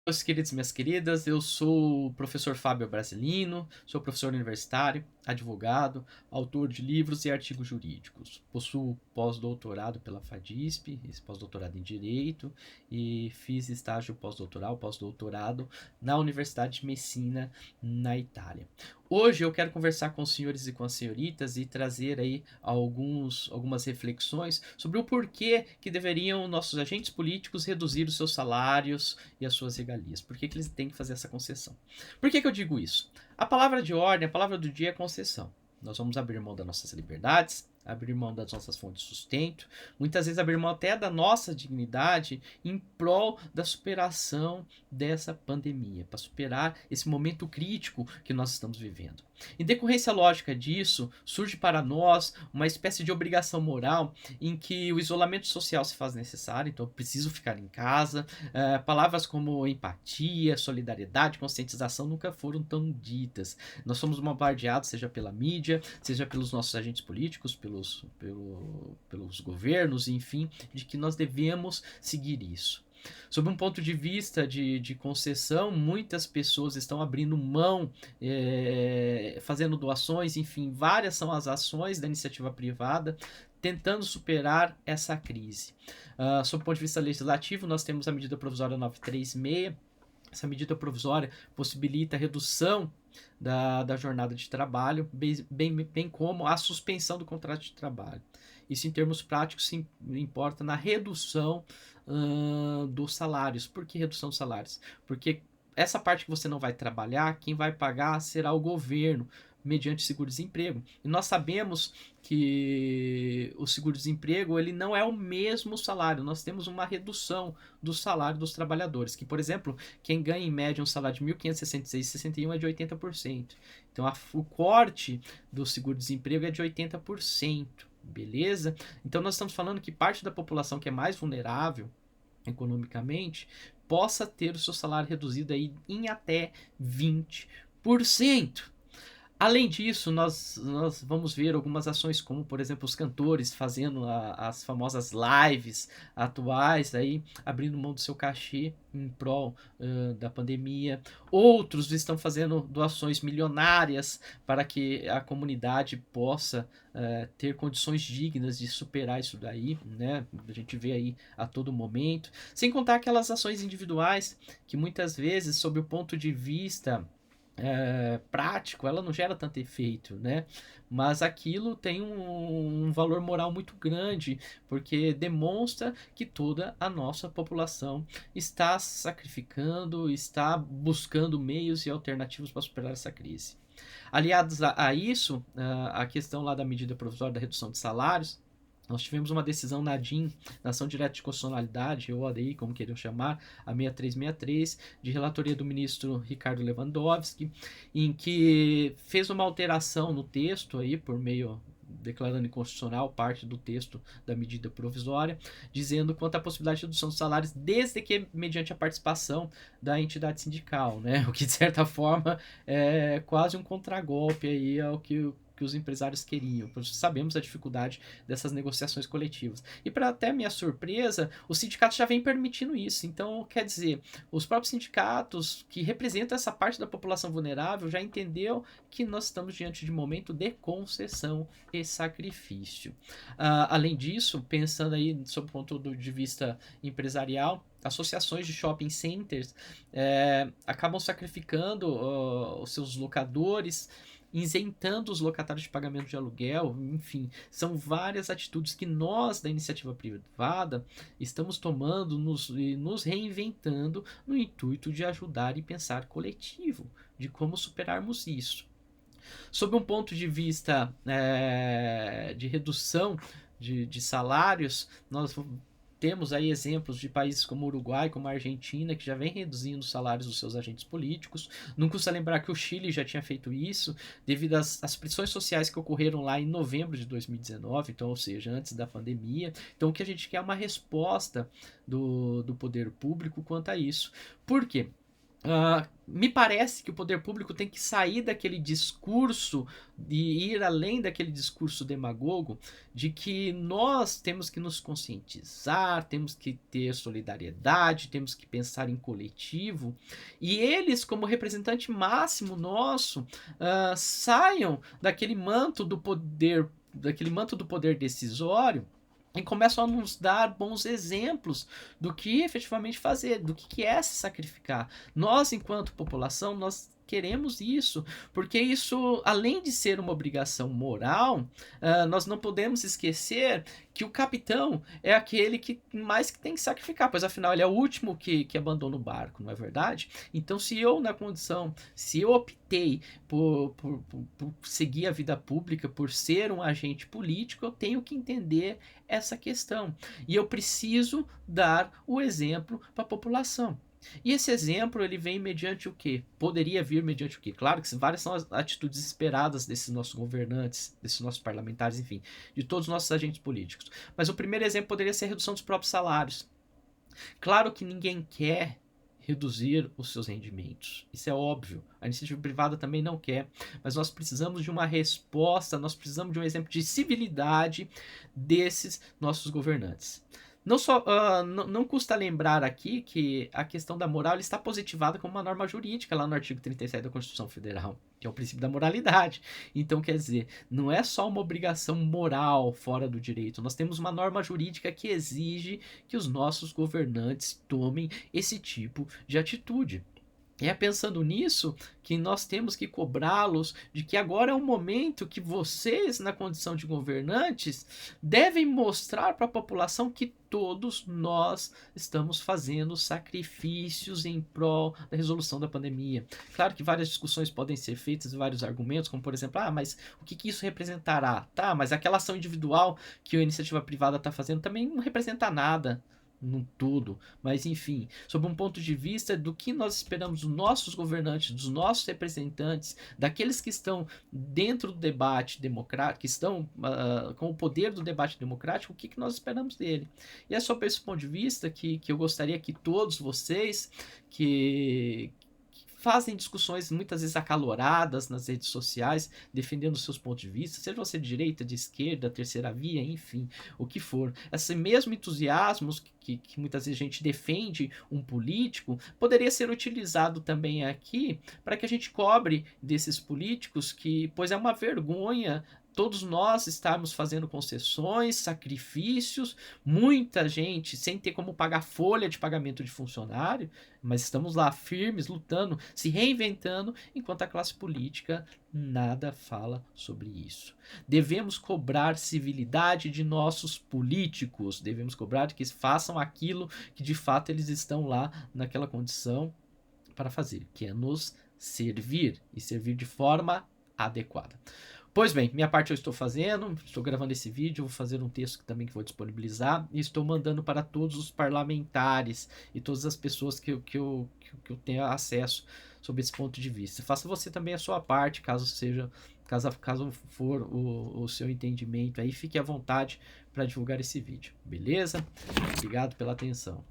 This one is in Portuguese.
Meus queridos e minhas queridas, eu sou o professor Fábio Brasilino, sou professor universitário, advogado, autor de livros e artigos jurídicos. Possuo pós-doutorado pela FADISP, esse pós-doutorado em Direito, e fiz estágio pós-doutorado na Universidade de Messina, na Itália. Hoje eu quero conversar com os senhores e com as senhoritas e trazer aí algumas reflexões sobre o porquê que deveriam nossos agentes políticos reduzir os seus salários e as suas regalias. Por que eles têm que fazer essa concessão? Por que eu digo isso? A palavra de ordem, a palavra do dia é concessão. Nós vamos abrir mão das nossas liberdades, abrir mão das nossas fontes de sustento, muitas vezes abrir mão até da nossa dignidade em prol da superação dessa pandemia, para superar esse momento crítico que nós estamos vivendo. Em decorrência lógica disso, surge para nós uma espécie de obrigação moral em que o isolamento social se faz necessário, então eu preciso ficar em casa. Palavras como empatia, solidariedade, conscientização nunca foram tão ditas. Nós somos bombardeados, seja pela mídia, seja pelos nossos agentes políticos, pelos governos, enfim, de que nós devemos seguir isso. Sob um ponto de vista de concessão, muitas pessoas estão abrindo mão, fazendo doações, enfim, várias são as ações da iniciativa privada tentando superar essa crise. Sob o ponto de vista legislativo, nós temos a medida provisória 936. Essa medida provisória possibilita a redução da jornada de trabalho, bem como a suspensão do contrato de trabalho. Isso, em termos práticos, se importa na redução dos salários. Por que redução dos salários? Porque essa parte que você não vai trabalhar, quem vai pagar será o governo, mediante seguro-desemprego. E nós sabemos que o seguro-desemprego ele não é o mesmo salário. Nós temos uma redução do salário dos trabalhadores, que, por exemplo, quem ganha em média um salário de 1.566,61 é de 80%. Então, o corte do seguro-desemprego é de 80%. Beleza? Então, nós estamos falando que parte da população que é mais vulnerável economicamente possa ter o seu salário reduzido aí em até 20%. Além disso, nós vamos ver algumas ações como, por exemplo, os cantores fazendo as famosas lives atuais, aí, abrindo mão do seu cachê em prol da pandemia. Outros estão fazendo doações milionárias para que a comunidade possa ter condições dignas de superar isso daí, né? A gente vê aí a todo momento. Sem contar aquelas ações individuais que muitas vezes, sob o ponto de vista prático, ela não gera tanto efeito, né? Mas aquilo tem um valor moral muito grande, porque demonstra que toda a nossa população está sacrificando, está buscando meios e alternativas para superar essa crise. Aliados a isso, a questão lá da medida provisória da redução de salários, nós tivemos uma decisão na DIN, na Ação Direta de Constitucionalidade, ou ADI, como queiram chamar, a 6363, de relatoria do ministro Ricardo Lewandowski, em que fez uma alteração no texto aí, por meio declarando inconstitucional parte do texto da medida provisória, dizendo quanto à possibilidade de redução dos salários, desde que mediante a participação da entidade sindical, né? O que de certa forma é quase um contragolpe aí ao que os empresários queriam, porque sabemos a dificuldade dessas negociações coletivas. E para até minha surpresa, os sindicatos já vêm permitindo isso. Então, quer dizer, os próprios sindicatos que representam essa parte da população vulnerável já entendeu que nós estamos diante de um momento de concessão e sacrifício. Além disso, pensando aí sob o ponto de vista empresarial, associações de shopping centers acabam sacrificando os seus locadores, isentando os locatários de pagamento de aluguel, enfim, são várias atitudes que nós, da iniciativa privada, estamos tomando e nos reinventando no intuito de ajudar e pensar coletivo, de como superarmos isso. Sob um ponto de vista de redução de salários, nós temos aí exemplos de países como o Uruguai, como a Argentina, que já vem reduzindo os salários dos seus agentes políticos. Não custa lembrar que o Chile já tinha feito isso, devido às pressões sociais que ocorreram lá em novembro de 2019, então, ou seja, antes da pandemia. Então, o que a gente quer é uma resposta do poder público quanto a isso. Por quê? Me parece que o poder público tem que sair daquele discurso e ir além daquele discurso demagogo de que nós temos que nos conscientizar, temos que ter solidariedade, temos que pensar em coletivo, e eles, como representante máximo nosso, saiam daquele manto do poder decisório e começam a nos dar bons exemplos do que efetivamente fazer, do que é se sacrificar. Nós, enquanto população, nós queremos isso, porque isso, além de ser uma obrigação moral, nós não podemos esquecer que o capitão é aquele que mais que tem que sacrificar, pois afinal ele é o último que abandona o barco, não é verdade? Então, se eu optei por seguir a vida pública, por ser um agente político, eu tenho que entender essa questão. E eu preciso dar o exemplo para a população. E esse exemplo ele vem mediante o quê? Poderia vir mediante o quê? Claro que várias são as atitudes esperadas desses nossos governantes, desses nossos parlamentares, enfim, de todos os nossos agentes políticos. Mas o primeiro exemplo poderia ser a redução dos próprios salários. Claro que ninguém quer reduzir os seus rendimentos. Isso é óbvio. A iniciativa privada também não quer, mas nós precisamos de uma resposta, nós precisamos de um exemplo de civilidade desses nossos governantes. Não custa lembrar aqui que a questão da moral está positivada como uma norma jurídica lá no artigo 37 da Constituição Federal, que é o princípio da moralidade. Então, quer dizer, não é só uma obrigação moral fora do direito, nós temos uma norma jurídica que exige que os nossos governantes tomem esse tipo de atitude. E é pensando nisso que nós temos que cobrá-los de que agora é um momento que vocês, na condição de governantes, devem mostrar para a população que todos nós estamos fazendo sacrifícios em prol da resolução da pandemia. Claro que várias discussões podem ser feitas, vários argumentos, como por exemplo, mas o que isso representará? Tá, mas aquela ação individual que a iniciativa privada está fazendo também não representa nada no tudo, mas enfim, sob um ponto de vista do que nós esperamos dos nossos governantes, dos nossos representantes, daqueles que estão dentro do debate democrático, que estão com o poder do debate democrático, o que nós esperamos dele. E é sob esse ponto de vista que eu gostaria que todos vocês que fazem discussões muitas vezes acaloradas nas redes sociais, defendendo seus pontos de vista, seja você de direita, de esquerda, terceira via, enfim, o que for. Esse mesmo entusiasmo que muitas vezes a gente defende um político, poderia ser utilizado também aqui para que a gente cobre desses políticos pois é uma vergonha todos nós estarmos fazendo concessões, sacrifícios, muita gente sem ter como pagar folha de pagamento de funcionário, mas estamos lá firmes, lutando, se reinventando, enquanto a classe política nada fala sobre isso. Devemos cobrar civilidade de nossos políticos, devemos cobrar que façam aquilo que de fato eles estão lá naquela condição para fazer, que é nos servir e servir de forma adequada. Pois bem, minha parte eu estou fazendo, estou gravando esse vídeo, vou fazer um texto também que vou disponibilizar e estou mandando para todos os parlamentares e todas as pessoas que eu tenha acesso sobre esse ponto de vista. Faça você também a sua parte, caso for o seu entendimento aí, fique à vontade para divulgar esse vídeo, beleza? Obrigado pela atenção.